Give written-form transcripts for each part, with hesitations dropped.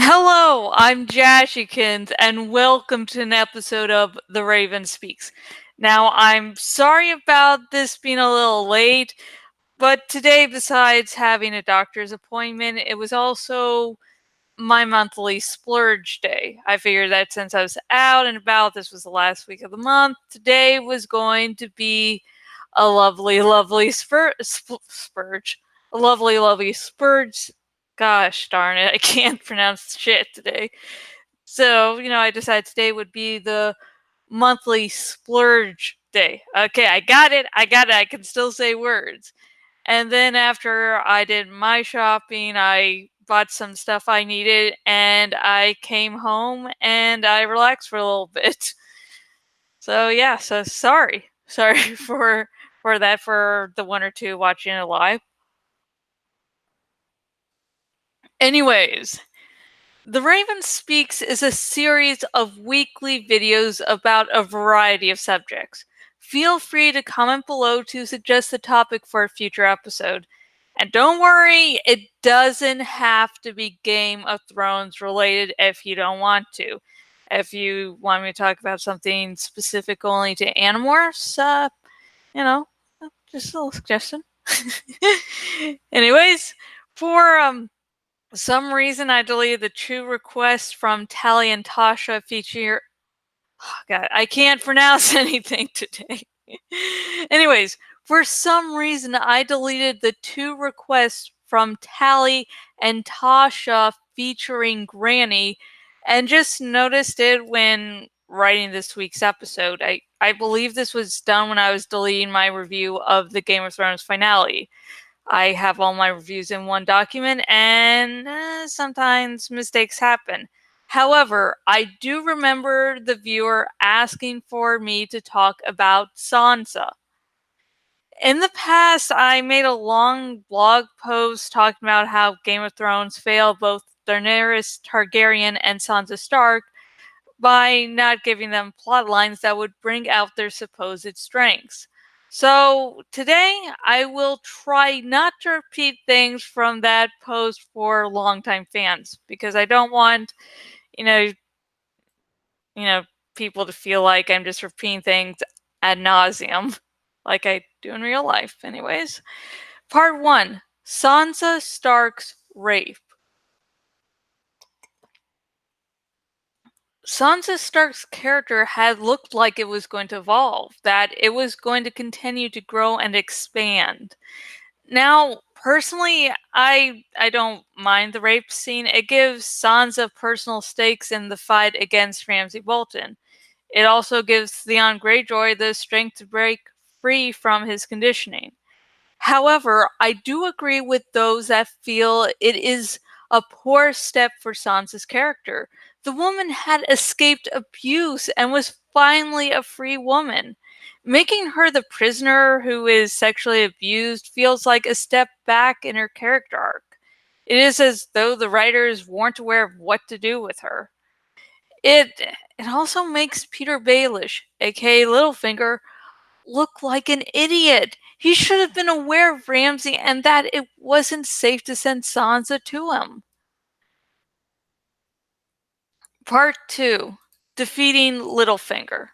Hello, I'm Jashikins, and welcome to an episode of The Raven Speaks. Now, I'm sorry about this being a little late, but today, besides having a doctor's appointment, it was also my monthly splurge day. I figured that since I was out and about, this was the last week of the month, today was going to be a lovely spurge. A lovely spurge. Gosh darn it, I can't pronounce shit today. So, I decided today would be the monthly splurge day. Okay, I got it. I can still say words. And then after I did my shopping, I bought some stuff I needed and I came home and I relaxed for a little bit. So yeah, so sorry. Sorry for that, for the one or two watching it live. Anyways, The Raven Speaks is a series of weekly videos about a variety of subjects. Feel free to comment below to suggest the topic for a future episode. And don't worry, it doesn't have to be Game of Thrones related if you don't want to. If you want me to talk about something specific only to Animorphs, you know, just a little suggestion. Anyways, for some reason I deleted the two requests from Tally and Tasha feature. Oh, God, I can't pronounce anything today. Anyways, for some reason I deleted the two requests from Tally and Tasha featuring Granny, and just noticed it when writing this week's episode. I believe this was done when I was deleting my review of the Game of Thrones finale. I have all my reviews in one document, and sometimes mistakes happen. However, I do remember the viewer asking for me to talk about Sansa. In the past, I made a long blog post talking about how Game of Thrones failed both Daenerys Targaryen and Sansa Stark by not giving them plot lines that would bring out their supposed strengths. So today I will try not to repeat things from that post for longtime fans, because I don't want, you know, you know, people to feel like I'm just repeating things ad nauseum, like I do in real life. Anyways, part 1: Sansa Stark's rape. Sansa Stark's character had looked like it was going to evolve, that it was going to continue to grow and expand. Now, personally, I don't mind the rape scene. It gives Sansa personal stakes in the fight against Ramsay Bolton. It also gives Theon Greyjoy the strength to break free from his conditioning. However, I do agree with those that feel it is a poor step for Sansa's character. The woman had escaped abuse and was finally a free woman. Making her the prisoner who is sexually abused feels like a step back in her character arc. It is as though the writers weren't aware of what to do with her. It also makes Peter Baelish, aka Littlefinger, look like an idiot. He should have been aware of Ramsay and that it wasn't safe to send Sansa to him. Part 2: Defeating Littlefinger.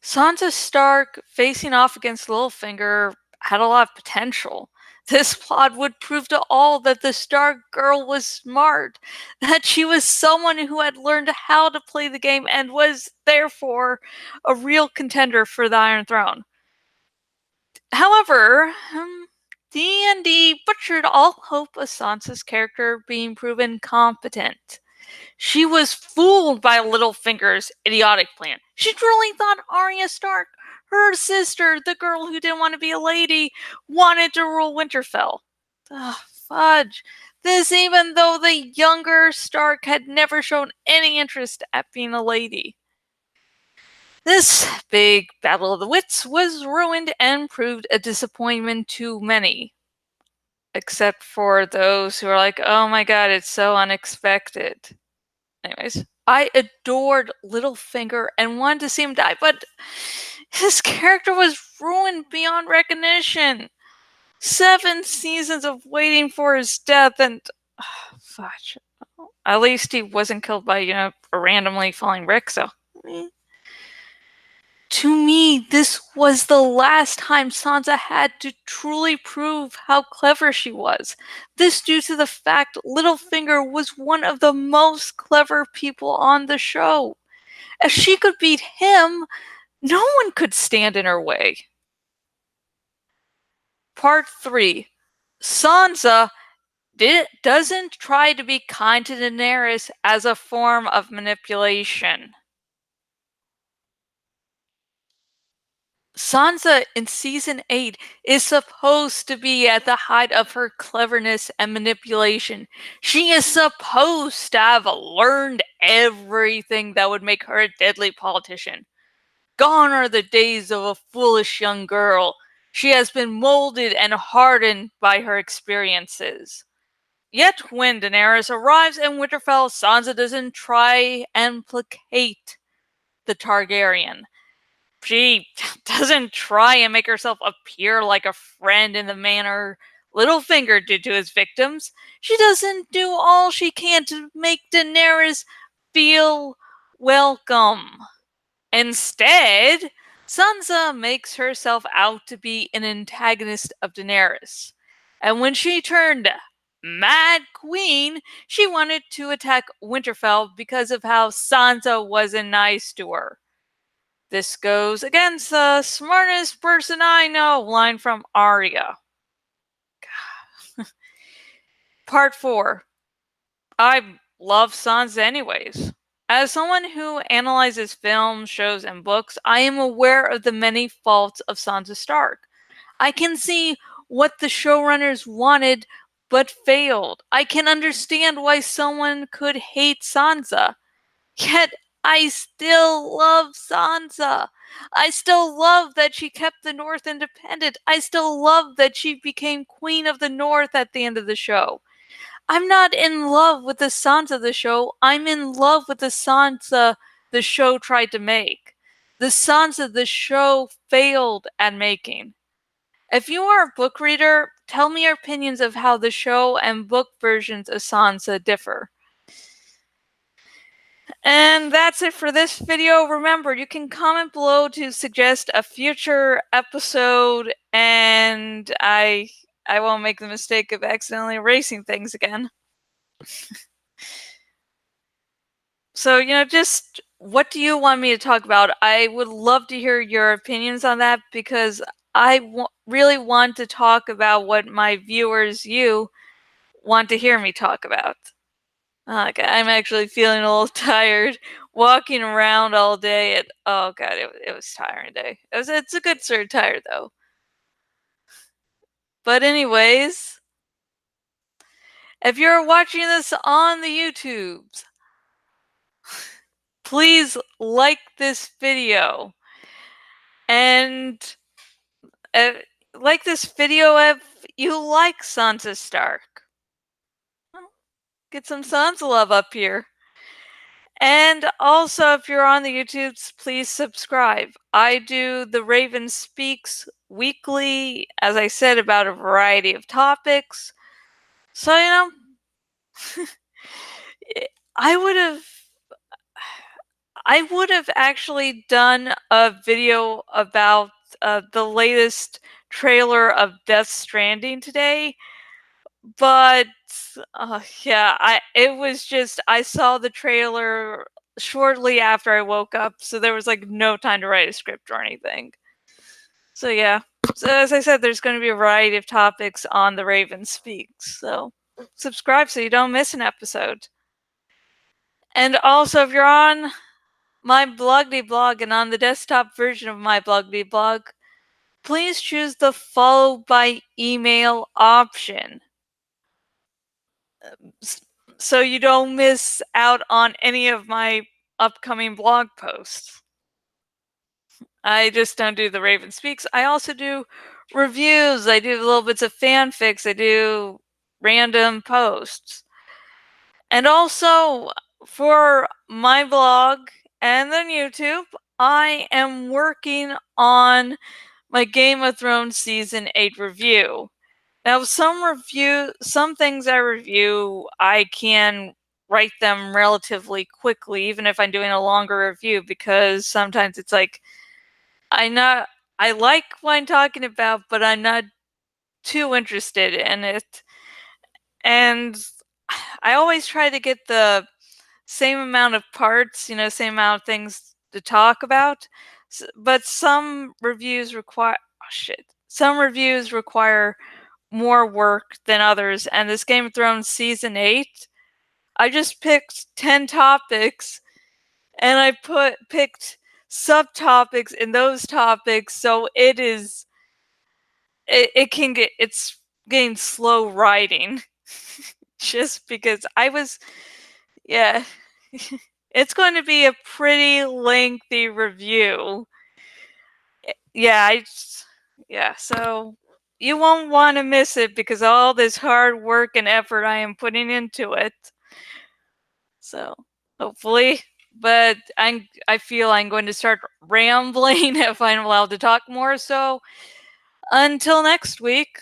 Sansa Stark facing off against Littlefinger had a lot of potential. This plot would prove to all that the Stark girl was smart, that she was someone who had learned how to play the game and was, therefore, a real contender for the Iron Throne. However, D&D butchered all hope of Sansa's character being proven competent. She was fooled by Littlefinger's idiotic plan. She truly thought Arya Stark, her sister, the girl who didn't want to be a lady, wanted to rule Winterfell. Ugh, fudge. This even though the younger Stark had never shown any interest at being a lady. This big battle of the wits was ruined and proved a disappointment to many. Except for those who are like, oh my god, it's so unexpected. Anyways, I adored Littlefinger and wanted to see him die, but his character was ruined beyond recognition. 7 seasons of waiting for his death, and fudge. At least he wasn't killed by, a randomly falling brick, so. To me, this was the last time Sansa had to truly prove how clever she was. This due to the fact Littlefinger was one of the most clever people on the show. If she could beat him, no one could stand in her way. Part 3. Sansa doesn't try to be kind to Daenerys as a form of manipulation. Sansa in season 8 is supposed to be at the height of her cleverness and manipulation. She is supposed to have learned everything that would make her a deadly politician. Gone are the days of a foolish young girl. She has been molded and hardened by her experiences. Yet when Daenerys arrives in Winterfell, Sansa doesn't try and placate the Targaryen. She doesn't try and make herself appear like a friend in the manner Littlefinger did to his victims. She doesn't do all she can to make Daenerys feel welcome. Instead, Sansa makes herself out to be an antagonist of Daenerys. And when she turned Mad Queen, she wanted to attack Winterfell because of how Sansa wasn't nice to her. This goes against the smartest person I know line from Arya. Part 4. I love Sansa anyways. As someone who analyzes films, shows, and books, I am aware of the many faults of Sansa Stark. I can see what the showrunners wanted but failed. I can understand why someone could hate Sansa. Yet I still love Sansa. I still love that she kept the North independent. I still love that she became Queen of the North at the end of the show. I'm not in love with the Sansa of the show. I'm in love with the Sansa the show tried to make. The Sansa the show failed at making. If you are a book reader, tell me your opinions of how the show and book versions of Sansa differ. And that's it for this video. Remember, you can comment below to suggest a future episode, and I won't make the mistake of accidentally erasing things again. So, just what do you want me to talk about? I would love to hear your opinions on that, because I really want to talk about what my viewers, you, want to hear me talk about. Okay, I'm actually feeling a little tired. Walking around all day, oh god, it was tiring day. It's a good sort of tired though. But anyways, if you're watching this on the YouTubes, please like this video. And like this video if you like Sansa Stark. Get some Sansa love up here. And also, if you're on the YouTubes, please subscribe. I do the Raven Speaks weekly, as I said, about a variety of topics. So, I would have actually done a video about the latest trailer of Death Stranding today, but yeah, I saw the trailer shortly after I woke up, so there was like no time to write a script or anything. So yeah, so as I said, there's going to be a variety of topics on the Raven Speaks, so subscribe so you don't miss an episode. And also, if you're on my Blogdy blog and on the desktop version of my Blogdy blog, please choose the follow by email option, so you don't miss out on any of my upcoming blog posts. I just don't do the Raven Speaks. I also do reviews. I do little bits of fanfics. I do random posts. And also, for my blog and then YouTube, I am working on my Game of Thrones Season 8 review. Now, some things I review, I can write them relatively quickly, even if I'm doing a longer review, because sometimes it's like I like what I'm talking about, but I'm not too interested in it. And I always try to get the same amount of parts, same amount of things to talk about. But some reviews require, oh shit, some reviews require more work than others. And this Game of Thrones season 8, I just picked 10 topics and I picked subtopics in those topics, so it's getting slow writing. Just because yeah. It's going to be a pretty lengthy review. Yeah, yeah, so you won't want to miss it because all this hard work and effort I am putting into it. So, hopefully, but I feel I'm going to start rambling if I'm allowed to talk more, so until next week,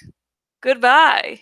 goodbye.